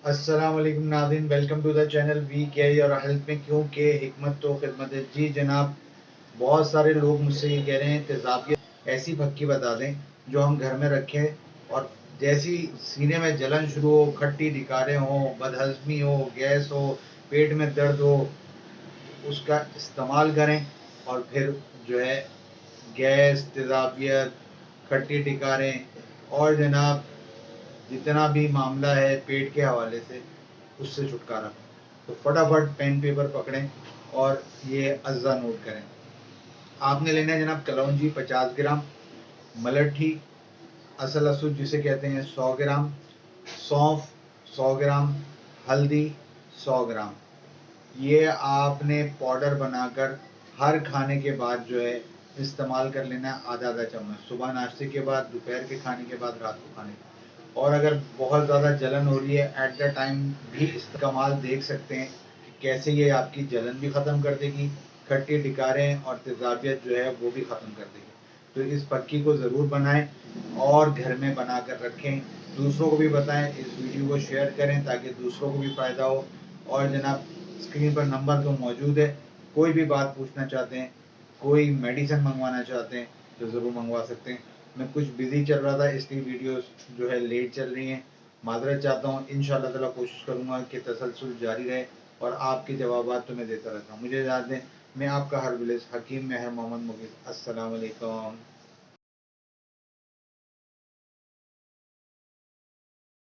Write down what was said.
अस्सलाम वालेकुम नाज़रीन, welcome to the channel we care your health में क्यों के हिकमत तो खिदमत है। जी जनाब, बहुत सारे लोग मुझसे ये कह रहे हैं तेज़ाबियत ऐसी फक्की बता दें जो हम घर में रखें और जैसी सीने में जलन शुरू हो, खट्टी डिकारें हो, बदहज़मी हो, गैस हो, पेट में दर्द हो, उसका इस्तेमाल करें और फिर जो है गैस, तेज़ाबियत, खट्टी डिकारें और जनाब जितना भी मामला है पेट के हवाले से उससे छुटकारा। तो फटाफट पेन पेपर पकड़ें और ये अज्जा नोट करें। आपने लेना है जनाब कलौंजी 50 ग्राम, मलट्ठी असल असुद जिसे कहते हैं 100 ग्राम, सौंफ 100 ग्राम, हल्दी 100 ग्राम। ये आपने पाउडर बनाकर हर खाने के बाद जो है इस्तेमाल कर लेना है, आधा आधा चम्मच, सुबह नाश्ते के बाद, दोपहर के खाने के बाद, रात को खाने के बाद। और अगर बहुत ज़्यादा जलन हो रही है एट द टाइम भी इस्तेमाल देख सकते हैं कि कैसे ये आपकी जलन भी ख़त्म कर देगी, खट्टी डिकारें और तेज़ाबियत जो है वो भी ख़त्म कर देगी। तो इस पक्की को ज़रूर बनाएं और घर में बना कर रखें, दूसरों को भी बताएं, इस वीडियो को शेयर करें ताकि दूसरों को भी फ़ायदा हो। और जनाब स्क्रीन पर नंबर तो मौजूद है, कोई भी बात पूछना चाहते हैं, कोई मेडिसिन मंगवाना चाहते हैं तो ज़रूर मंगवा सकते हैं। मैं कुछ बिज़ी चल रहा था इसलिए वीडियोस जो है लेट चल रही हैं, माज़रत चाहता हूँ। इंशाअल्लाह ताला कोशिश करूँगा कि तसलसल जारी रहे और आपके जवाबात तो मैं देता रहता हूँ। मुझे इजाज़त दें, मैं आपका हरबिलिस हकीम महर मोहम्मद मुगीस। अस्सलाम वालेकुम।